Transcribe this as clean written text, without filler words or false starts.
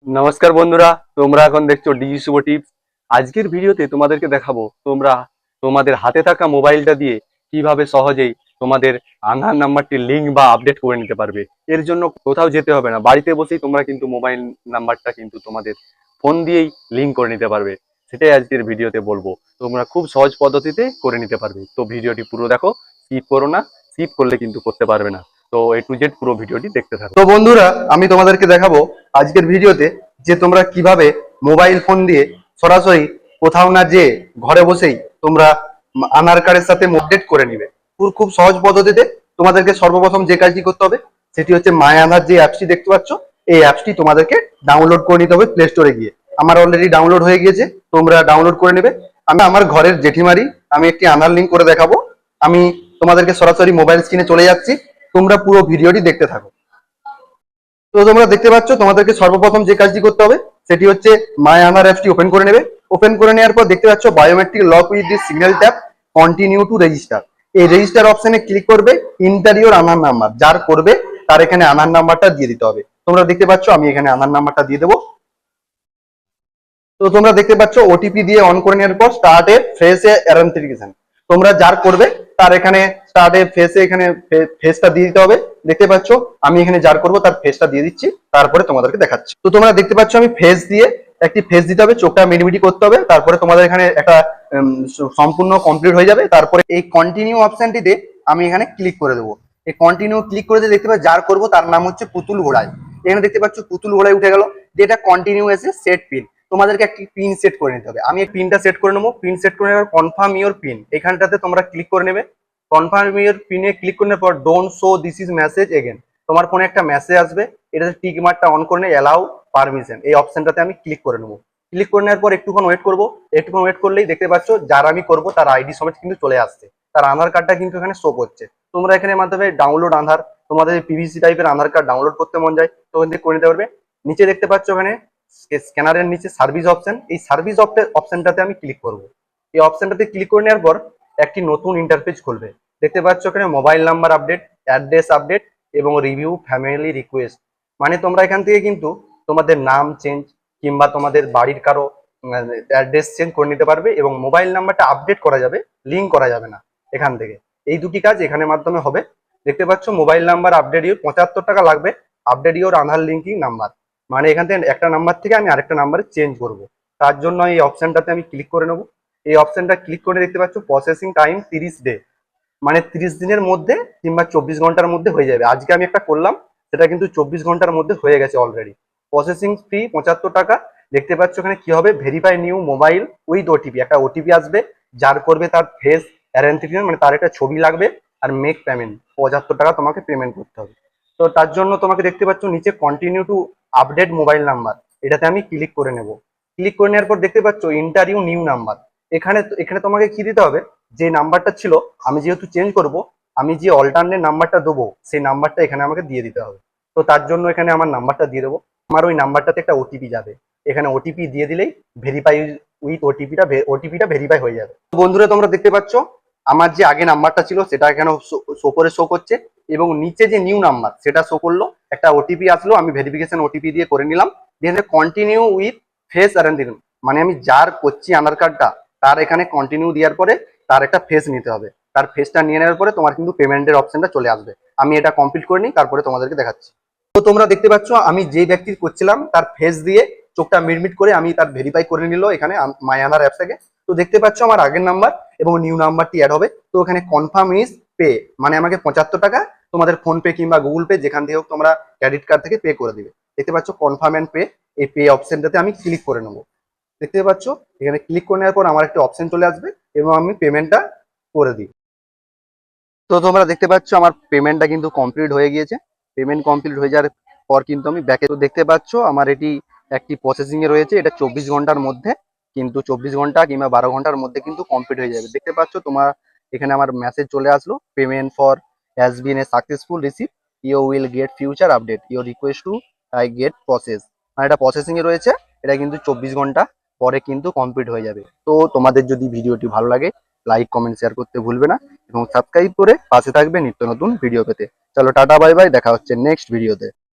নমস্কার বন্ধুরা, তোমরা এখন দেখছো ডিজি শুভ টিপস। আজকের ভিডিওতে তোমাদেরকে দেখাবো তোমরা তোমাদের হাতে থাকা মোবাইলটা দিয়ে কিভাবে সহজেই তোমাদের আধার নাম্বারটি লিঙ্ক বা আপডেট করে নিতে পারবে। এর জন্য কোথাও যেতে হবে না, বাড়িতে বসেই তোমরা কিন্তু মোবাইল নাম্বারটা কিন্তু তোমাদের ফোন দিয়েই লিঙ্ক করে নিতে পারবে। সেটাই আজকের ভিডিওতে বলবো, তোমরা খুব সহজ পদ্ধতিতে করে নিতে পারবে। তো ভিডিওটি পুরো দেখো, স্কিপ করো না, স্কিপ করলে কিন্তু করতে পারবে না। তো A to Z পুরো ভিডিওটি দেখতে থাকো। তো বন্ধুরা, আমি তোমাদেরকে দেখাবো আজকের ভিডিওতে যে তোমরা কিভাবে মোবাইল ফোন দিয়ে সরাসরি কোথাও না যে ঘরে বসেই তোমরা আধার কার্ডের সাথে আপডেট করে নিবে। খুব সহজ পদ্ধতিতে তোমাদেরকে সর্বপ্রথম যে কাজটি করতে হবে সেটি হচ্ছে মাই আধার যে অ্যাপসটি দেখতে পাচ্ছ, এই অ্যাপসটি তোমাদেরকে ডাউনলোড করে নিতে হবে প্লে স্টোরে গিয়ে। আমার অলরেডি ডাউনলোড হয়ে গিয়েছে, তোমরা ডাউনলোড করে নেবে। আমি আমার ঘরের জেঠিমারি আমি একটি আধার লিঙ্ক করে দেখাবো। আমি তোমাদেরকে সরাসরি মোবাইল স্ক্রিনে চলে যাচ্ছি, তোমরা পুরো ভিডিওটি দেখতে থাকো। তো তোমরা দেখতে পাচ্ছ তোমাদেরকে সর্বপ্রথম যে কাজটি করতে হবে সেটি হচ্ছে মাই আধার অ্যাপটি ওপেন করে নেবে। ওপেন করে নেওয়ার পর দেখতে পাচ্ছ biometric lock with the signal tap continue to register. এই রেজিস্টার অপশনে ক্লিক করবে, ইন্টারিওর আধার নাম্বার যার করবে তার এখানে আধার নাম্বারটা দিয়ে দিতে হবে। তোমরা দেখতে পাচ্ছ আমি এখানে আধার নাম্বারটা দিয়ে দেবো। তো তোমরা দেখতে পাচ্ছ ওটিপি দিয়ে অন করে নেওয়ার পর স্টার্ট এ ফ্রেশ অ্যাথেন্টিকেশন। তোমরা যার করবে তার এখানে স্টার্ট এ ফেসে এখানে ফেসটা দিয়ে দিতে হবে। দেখতে পাচ্ছ আমি এখানে যার করব তার ফেসটা দিয়ে দিচ্ছি, তারপরে তোমাদেরকে দেখাচ্ছি। তো তোমরা দেখতে পাচ্ছ আমি ফেস দিয়ে একটি ফেস দিতে হবে, চোখটা মিটমিটি করতে হবে, তারপরে তোমাদের এখানে একটা সম্পূর্ণ কমপ্লিট হয়ে যাবে। তারপরে এই কন্টিনিউ অপশনটিতে আমি এখানে ক্লিক করে দেবো। এই কন্টিনিউ ক্লিক করে দিয়ে দেখতে পাচ্ছ যার করব তার নাম হচ্ছে পুতুল ঘোড়াই। এখানে দেখতে পাচ্ছ পুতুল ঘোড়াই উঠে গেল, যেটা কন্টিনিউ এসে সেট পিন। তোমাদেরকে একটি পিন সেট করে নিতে হবে। আমি পিনটা সেট করে নেবো। পিন সেট করে নেওয়ার কনফার্ম ইওর পিন এখানটাতে তোমরা ক্লিক করে নেবে। কনফার্ম ইওর পিনে ক্লিক করে নেওয়ার পর don't show this is message again, তোমার ফোনে একটা মেসেজ আসবে, এটাতে টিক মার্কটা অন করে নিয়ে অ্যালাউ পারমিশন এই অপশনটাতে আমি ক্লিক করে নেবো। ক্লিক করে নেওয়ার পর একটুক্ষণ ওয়েট করবো। একটুক্ষণ ওয়েট করলেই দেখতে পাচ্ছ যার আমি করবো তার আইডি সমেত কিন্তু চলে আসছে, তার আধার কার্ডটা কিন্তু এখানে শো করছে। তোমরা এখানে মাধ্যমে ডাউনলোড আধার, তোমাদের পিভিসি টাইপের আধার কার্ড ডাউনলোড করতে মন যায় তো ওখান থেকে করে নিতে পারবে। নিচে দেখতে পাচ্ছ ওখানে স্ক্যানারের নিচে সার্ভিস অপশন, এই সার্ভিস অপশনটাতে আমি ক্লিক করব। এই অপশনটাতে ক্লিক করে নেওয়ার পর একটি নতুন ইন্টারফেস খুলবে। দেখতে পাচ্ছ এখানে mobile number update, address update এবং রিভিউ ফ্যামিলি রিকোয়েস্ট। মানে তোমরা এখান থেকে কিন্তু তোমাদের নাম চেঞ্জ কিংবা তোমাদের বাড়ির কারো অ্যাড্রেস চেঞ্জ করে নিতে পারবে এবং মোবাইল নাম্বারটা আপডেট করা যাবে, লিঙ্ক করা যাবে না এখান থেকে। এই দুটি কাজ এখানে মাধ্যমে হবে। দেখতে পাচ্ছ মোবাইল নাম্বার আপডেট ইউর 75 টাকা লাগবে, update your Aadhaar linking number. মানে এখান থেকে একটা নাম্বার থেকে আমি আরেকটা নাম্বারে চেঞ্জ করব, তার জন্য এই অপশনটাতে আমি ক্লিক করে নেব। এই অপশনটা ক্লিক করে দেখতে পাচ্ছ প্রসেসিং টাইম 30 ডে, মানে 30 দিনের মধ্যে কিংবা 24 ঘন্টার মধ্যে হয়ে যাবে। আজকে আমি একটা করলাম, সেটা কিন্তু 24 ঘন্টার মধ্যে হয়ে গেছে অলরেডি। প্রসেসিং ফি 75 টাকা। দেখতে পাচ্ছ এখানে কি হবে, verify new mobile with OTP, একটা ওটিপি আসবে, যার করবে তার ফেস অ্যাথেন্টিকেশন, মানে তার একটা ছবি লাগবে আর মেক পেমেন্ট 75 টাকা তোমাকে পেমেন্ট করতে হবে। তো তার জন্য তোমাকে দেখতে পাচ্ছ নিচে continue to update mobile number, এটাতে আমি ক্লিক করে নেব। ক্লিক করে নেওয়ার পর দেখতে পাচ্ছ ইন্টারভিউ নিউ নাম্বার। এখানে এখানে তোমাকে কি দিতে হবে, যে নাম্বারটা ছিল আমি যেহেতু চেঞ্জ করব, আমি যে অল্টারনেট নাম্বারটা দেবো সেই নাম্বারটা এখানে আমাকে দিয়ে দিতে হবে। তো তার জন্য এখানে আমার নাম্বারটা দিয়ে দেবো। আমার ওই নাম্বারটাতে একটা ওটিপি যাবে, এখানে ওটিপি দিয়ে দিলেই ভেরিফাই উইথ ওটিপিটা ভেরিফাই হয়ে যাবে। বন্ধুরা তোমরা দেখতে পাচ্ছ আমার যে আগে নাম্বারটা ছিল সেটা এখানে ওপরে শো করছে এবং নিচে যে নিউ নাম্বার সেটা শো করলো, একটা ওটিপি আসলো, আমি ভেরিফিকেশন ওটিপি দিয়ে করে নিলাম। দিয়ে কন্টিনিউ উইথ ফেস অ্যাথেন্টিকেশন, মানে আমি যার করছি আধার কার্ডটা তার এখানে কন্টিনিউ দেওয়ার পরে তার একটা ফেস নিতে হবে। তার ফেসটা নিয়ে নেওয়ার পরে তোমার কিন্তু পেমেন্টের অপশনটা চলে আসবে। আমি এটা কমপ্লিট করে নিই, তারপরে তোমাদেরকে দেখাচ্ছি। তো তোমরা দেখতে পাচ্ছ আমি যে ব্যক্তির করছিলাম তার ফেস দিয়ে চোখটা মিটমিট করে আমি তার ভেরিফাই করে নিল এখানে মাই আধার অ্যাপ থেকে। তো দেখতে পাচ্ছ আমার আগের নাম্বার এবং নিউ নাম্বারটি অ্যাড হবে। তো এখানে কনফার্ম ইজ পে, মানে আমাকে 75 টাকা তোমাদের ফোন পে কিংবা গুগল পে যেখান থেকে হোক তোমরা ক্রেডিট কার্ড থেকে পে করে দিবে। দেখতে পাচ্ছ কনফার্ম অ্যান্ড পে, এই পে অপশনটাতে আমি ক্লিক করে নেবো। দেখতে পাচ্ছ এখানে ক্লিক করে নেওয়ার পর আমার একটা অপশন চলে আসবে এবং আমি পেমেন্টটা করে দিই। তো তোমরা দেখতে পাচ্ছ আমার পেমেন্টটা কিন্তু কমপ্লিট হয়ে গিয়েছে। পেমেন্ট কমপ্লিট হয়ে যাওয়ার পর কিন্তু আমি ব্যাকে, তো দেখতে পাচ্ছ আমার এটি একটি প্রসেসিং এ রয়েছে, এটা 24 ঘন্টার মধ্যে কিন্তু 24 ঘন্টা কিংবা 12 ঘন্টার মধ্যে কিন্তু কমপ্লিট হয়ে যাবে। দেখতে পাচ্ছ তোমার এখানে আমার মেসেজ চলে আসলো, payment for has been a successful receive, you will get future update, your request to I get process. মানে এটা প্রসেসিং এ রয়েছে, এটা কিন্তু 24 ঘন্টা পরে কিন্তু কমপ্লিট হয়ে যাবে। তো তোমাদের যদি ভিডিওটি ভালো লাগে লাইক কমেন্ট শেয়ার করতে ভুলবে না এবং সাবস্ক্রাইব করে পাশে থাকবে নিত্য নতুন ভিডিও পেতে। চলো টাটা বাই বাই, দেখা হচ্ছে নেক্সট ভিডিওতে।